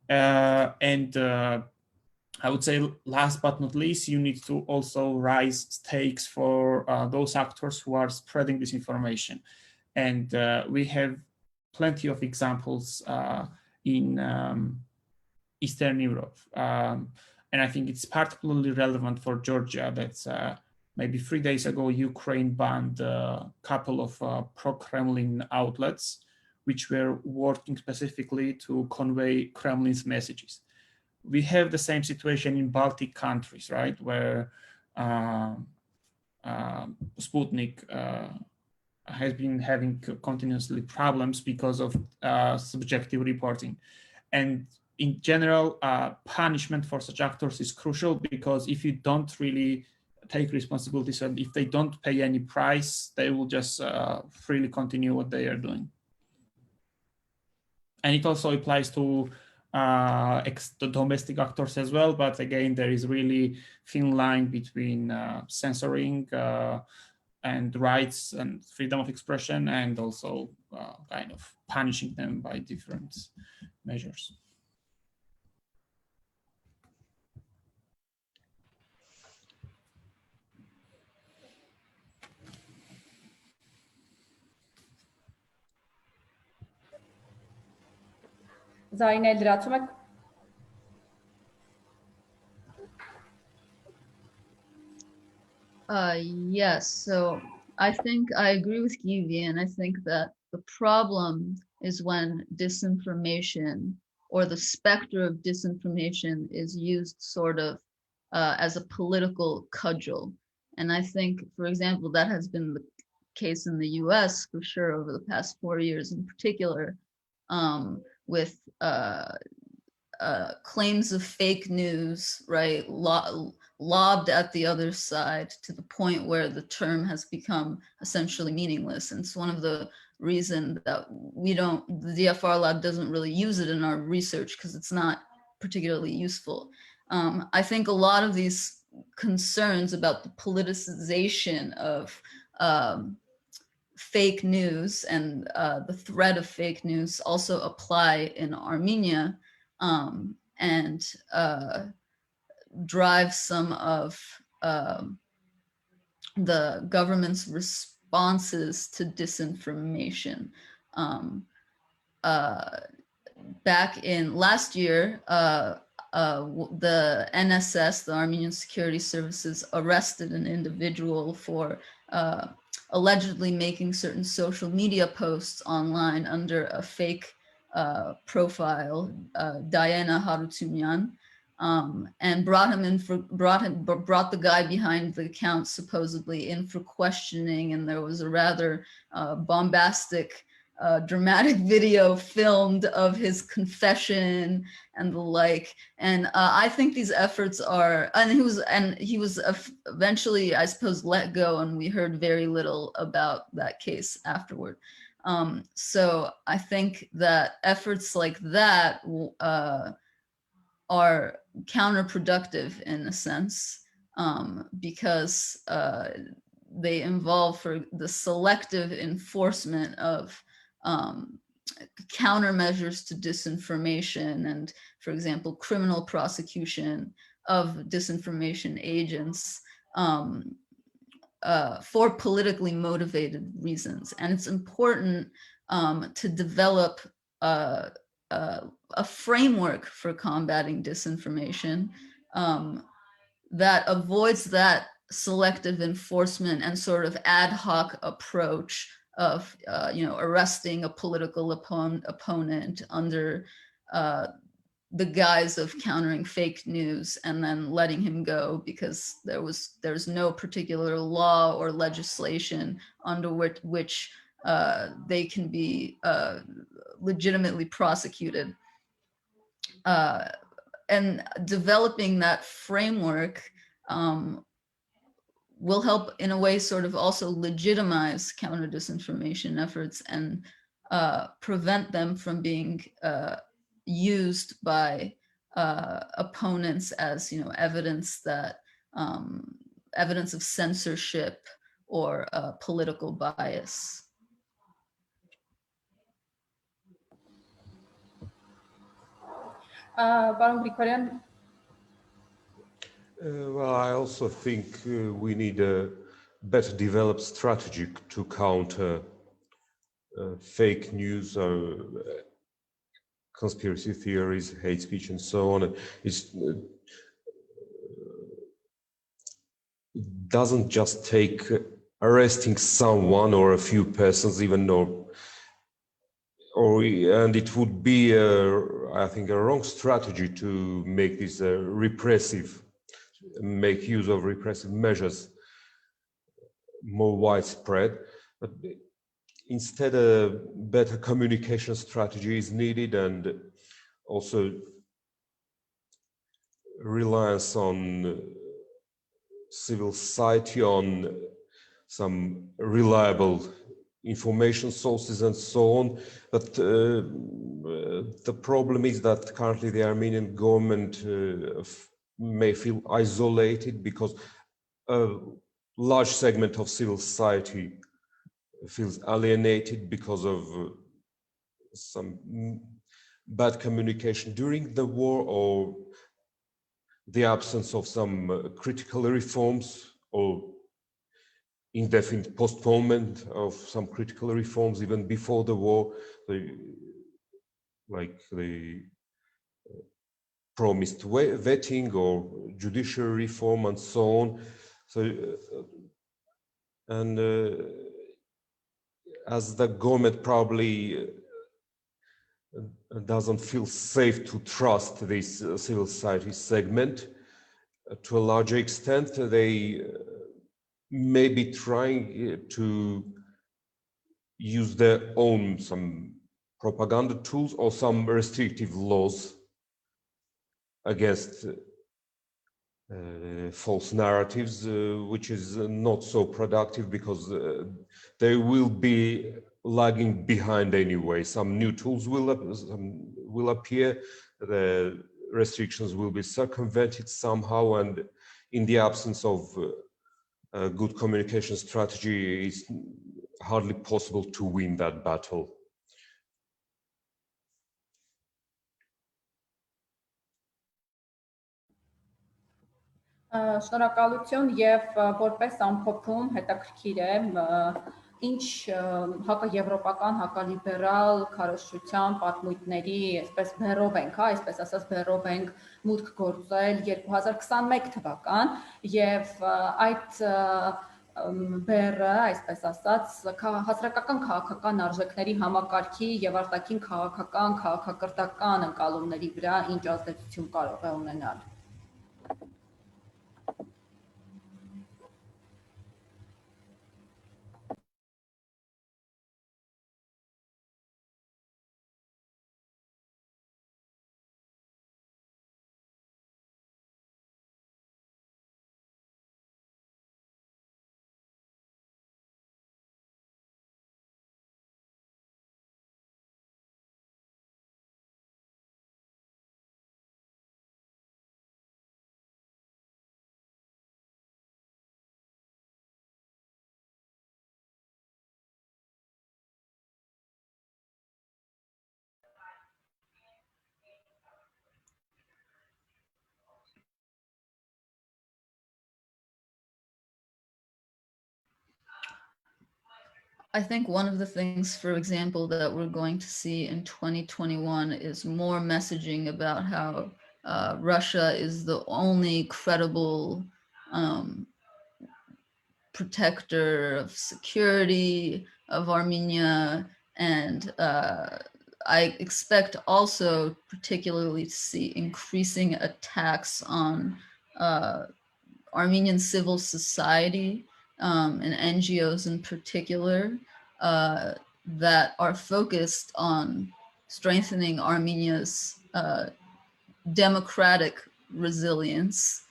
And I would say, last but not least, you need to also raise stakes for those actors who are spreading this information. And we have plenty of examples in Eastern Europe. And I think it's particularly relevant for Georgia that maybe 3 days ago, Ukraine banned a couple of pro-Kremlin outlets, which were working specifically to convey Kremlin's messages. We have the same situation in Baltic countries, right, where Sputnik has been having continuously problems because of subjective reporting. And in general, punishment for such actors is crucial, because if you don't really take responsibilities and if they don't pay any price, they will just freely continue what they are doing. And it also applies to the domestic actors as well. But again, there is really thin line between censoring and rights and freedom of expression, and also kind of punishing them by different measures. Զարինե, լրացում եք։ Yes, so I think I agree with Givi, and I think that the problem is when disinformation or the specter of disinformation is used sort of as a political cudgel. And I think, for example, that has been the case in the US for sure over the past 4 years in particular, with claims of fake news, right, lobbed at the other side to the point where the term has become essentially meaningless. And it's one of the reasons that the DFR lab doesn't really use it in our research, because it's not particularly useful. I think a lot of these concerns about the politicization of fake news and the threat of fake news also apply in Armenia, and drive some of the government's responses to disinformation. Back in last year, the NSS, the Armenian Security Services, arrested an individual for allegedly making certain social media posts online under a fake profile, Diana Harutyunyan, and brought the guy behind the account supposedly in for questioning, and there was a rather bombastic dramatic video filmed of his confession and the like. And I think these efforts are, and he was eventually, I suppose, let go, and we heard very little about that case afterward. So I think that efforts like that are counterproductive in a sense, because they involve for the selective enforcement of countermeasures to disinformation, and, for example, criminal prosecution of disinformation agents for politically motivated reasons. And it's important to develop a framework for combating disinformation that avoids that selective enforcement and sort of ad hoc approach of arresting a political opponent under the guise of countering fake news and then letting him go because there's no particular law or legislation under which they can be legitimately prosecuted. And developing that framework will help in a way sort of also legitimize counter disinformation efforts and prevent them from being used by opponents as evidence of censorship or political bias. Պարոն Գրիգորյան, well, I also think we need a better developed strategy to counter fake news or conspiracy theories, hate speech, and so on. It doesn't just take arresting someone or a few persons, even and it would be, I think, a wrong strategy to make this make use of repressive measures more widespread. But instead a better communication strategy is needed, and also reliance on civil society, on some reliable information sources and so on. But the problem is that currently the Armenian government may feel isolated because a large segment of civil society feels alienated because of some bad communication during the war, or the absence of some critical reforms, or indefinite postponement of some critical reforms even before the war, like the promised vetting or judicial reform and so on. So, and as the government probably doesn't feel safe to trust this civil society segment to a larger extent, they may be trying to use their own some propaganda tools or some restrictive laws against false narratives, which is not so productive because they will be lagging behind anyway. Some new tools will appear, the restrictions will be circumvented somehow, and in the absence of a good communication strategy, it's hardly possible to win that battle. Շնորհակալություն, եւ որպես ամփոփում հետաքրքիր է ինչ հակաեվրոպական, հակալիբերալ քարոզչության պատմույթների, այսպես բեռով ենք, այսպես ասած բեռով ենք մուտք գործել 2021 թվական, եւ այդ բեռը, այսպես ասած, հասարակական քաղաքական արժեքների համակարգի եւ արտաքին քաղաքական, քաղաքակրթական ընկալումների վրա ինչ ազդեցություն կարող է ունենալ։ I think one of the things, for example, that we're going to see in 2021 is more messaging about how Russia is the only credible protector of security of Armenia. And I expect also particularly to see increasing attacks on Armenian civil society and NGOs in particular that are focused on strengthening Armenia's democratic resilience.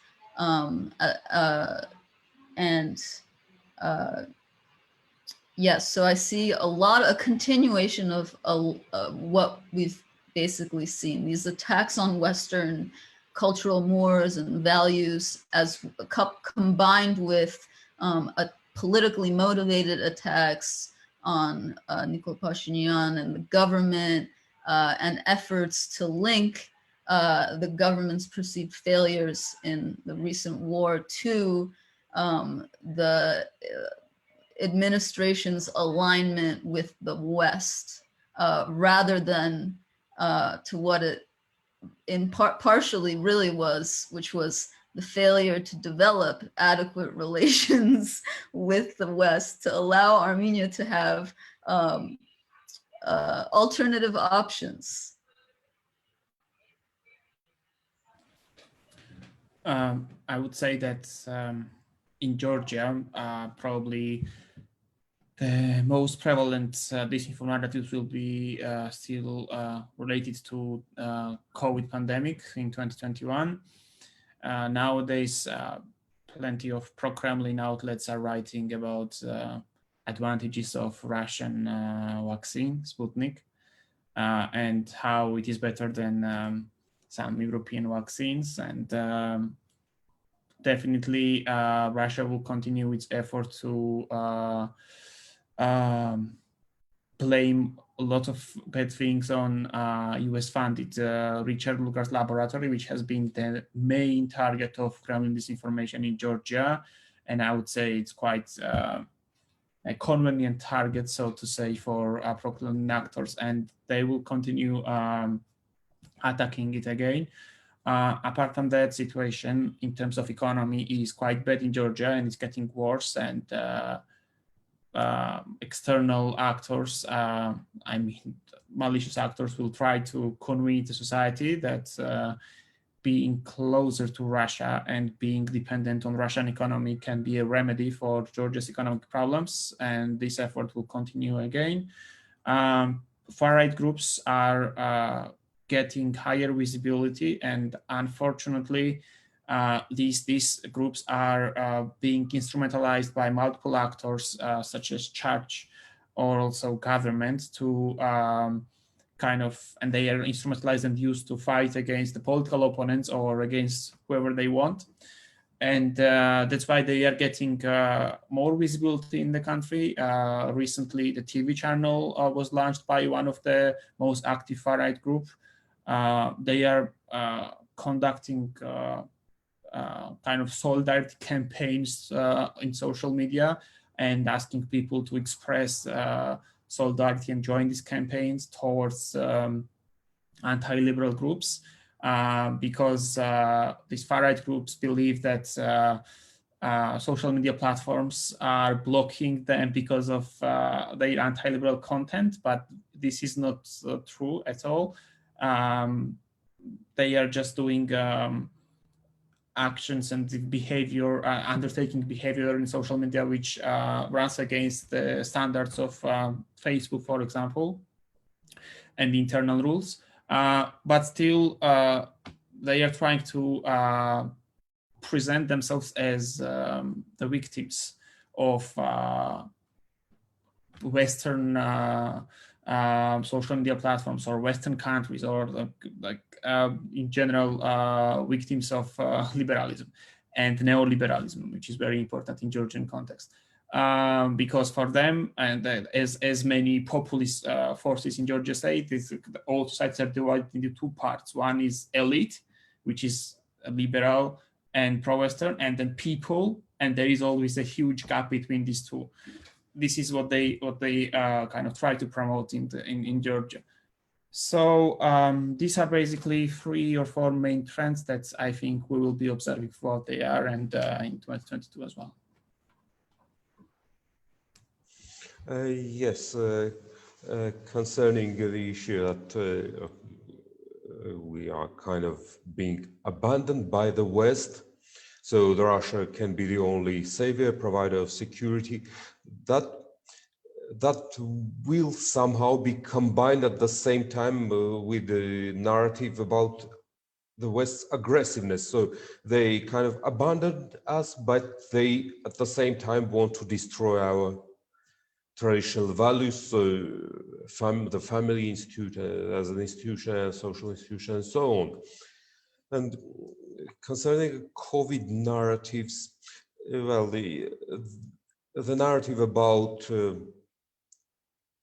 Yes, so I see a continuation of what we've basically seen, these attacks on Western cultural mores and values as combined with a politically motivated attacks on Nikol Pashinyan and the government and efforts to link the government's perceived failures in the recent war to the administration's alignment with the West, rather than to what it partially really was, which was the failure to develop adequate relations with the West to allow Armenia to have alternative options. I would say that in Georgia, probably the most prevalent disinformation narratives will be still related to COVID pandemic in 2021. Nowadays, plenty of pro-Kremlin outlets are writing about advantages of Russian vaccine, Sputnik, and how it is better than some European vaccines. And definitely Russia will continue its effort to blame a lot of bad things on US-funded Richard Lugar's laboratory, which has been the main target of Kremlin disinformation in Georgia. And I would say it's quite a convenient target, so to say, for pro-Kremlin actors, and they will continue attacking it again. Apart from that, situation in terms of economy is quite bad in Georgia, and it's getting worse. And external actors, I mean, malicious actors, will try to convince the society that being closer to Russia and being dependent on Russian economy can be a remedy for Georgia's economic problems, and this effort will continue again. Far-right groups are getting higher visibility, and unfortunately, these groups are being instrumentalized by multiple actors, such as church or also government, to and they are instrumentalized and used to fight against the political opponents or against whoever they want. And that's why they are getting more visibility in the country. Recently, the TV channel was launched by one of the most active far-right group. They are conducting kind of solidarity campaigns in social media and asking people to express solidarity and join these campaigns towards anti-liberal groups, because these far-right groups believe that social media platforms are blocking them because of their anti-liberal content, but this is not true at all. They are just doing actions and behavior, undertaking behavior in social media which runs against the standards of Facebook, for example, and the internal rules. But still, they are trying to present themselves as the victims of Western social media platforms or Western countries, or in general victims of liberalism and neoliberalism, which is very important in Georgian context. Because for them, and as many populist forces in Georgia say, all societies are divided into two parts. One is elite, which is liberal and pro-Western, and then people, and there is always a huge gap between these two. This is what they kind of try to promote in Georgia. So these are basically 3 or 4 main trends that I think we will be observing for what they are, and in 2022 as well. Yes, concerning the issue that we are kind of being abandoned by the West, so the Russia can be the only savior, provider of security, that will somehow be combined at the same time with the narrative about the West's aggressiveness. So they kind of abandoned us, but they at the same time want to destroy our traditional values, so the family institute as an institution, a social institution, and so on. And concerning COVID narratives, well, the narrative about the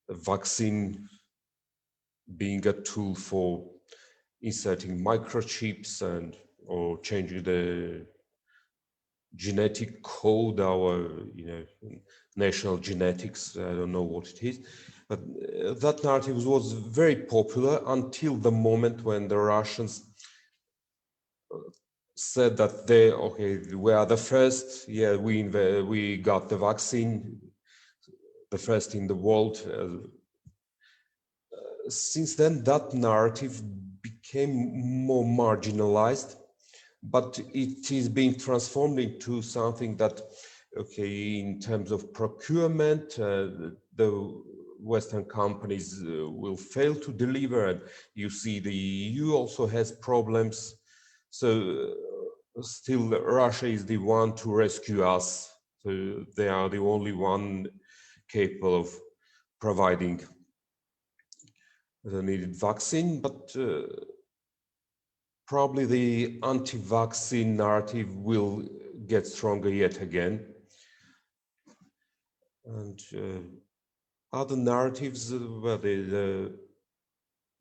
vaccine being a tool for inserting microchips or changing the genetic code, our national genetics, I don't know what it is, but that narrative was very popular until the moment when the Russians said that we are the first, we got the vaccine, the first in the world. Since then, that narrative became more marginalized, but it is being transformed into something that okay, in terms of procurement, the Western companies will fail to deliver, and you see the EU also has problems. So still Russia is the one to rescue us. So they are the only one capable of providing the needed vaccine, but probably the anti-vaccine narrative will get stronger yet again. And other narratives, where the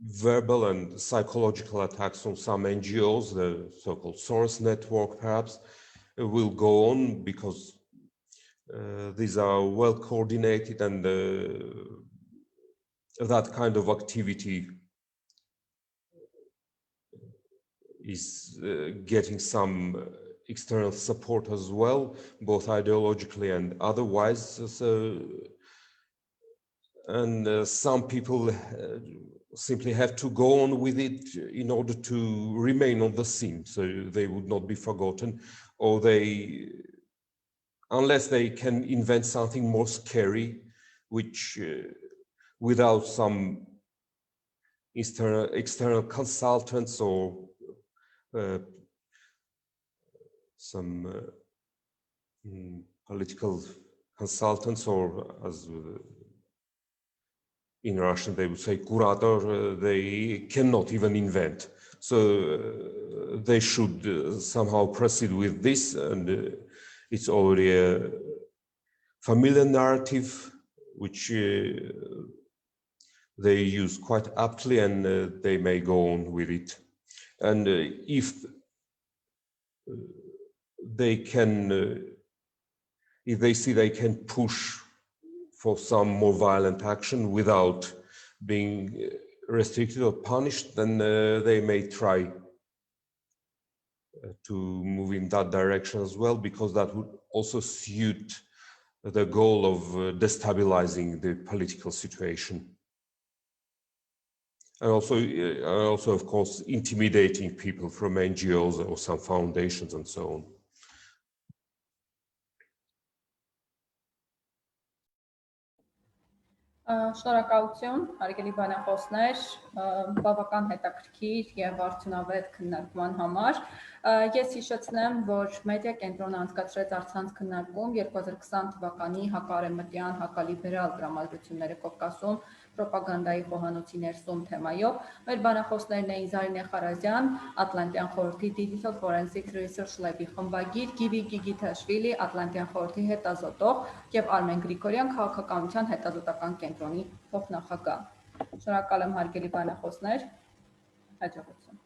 verbal and psychological attacks on some NGOs, the so-called Soros network perhaps, will go on because these are well coordinated, and that kind of activity is getting some external support as well, both ideologically and otherwise. So, and some people simply have to go on with it in order to remain on the scene, so they would not be forgotten, or they, unless they can invent something more scary, which without some external consultants or some political consultants, or as in Russian they would say curator, they cannot even invent. So they should somehow proceed with this, and it's already a familiar narrative which they use quite aptly, and they may go on with it. And if they can, if they see they can push for some more violent action without being restricted or punished, then they may try to move in that direction as well, because that would also suit the goal of destabilizing the political situation. And also, of course, intimidating people from NGOs or some foundations and so on. Շնորհակալություն, հարգելի բանախոսներ, բավական հետաքրքիր եւ արդյունավետ քննարկման համար։ Ես հիշեցնեմ, որ Մեդիա Կենտրոնը անցկացրեց առցանց քննարկում 2020 թվականի հակաարևմտյան հակալիբերալ տրամադրությունները Կովկասում, պրոպագանդայի խոհանոցի ներսում թեմայով։ Մեր բանախոսներն էին Զարինե Խարազյան, Ատլանտյան խորհրդի Digital Forensic Research Lab-ի խմբագիր, Գիվի Գիգիթաշվիլի, Ատլանտյան խորհրդի հետազոտող եւ Արմեն Գրիգորյան, քաղաքականության հետազոտական կենտրոնի փոխնախագահ։ Շնորհակալ եմ հարգելի բանախոսներ, հաջողություն։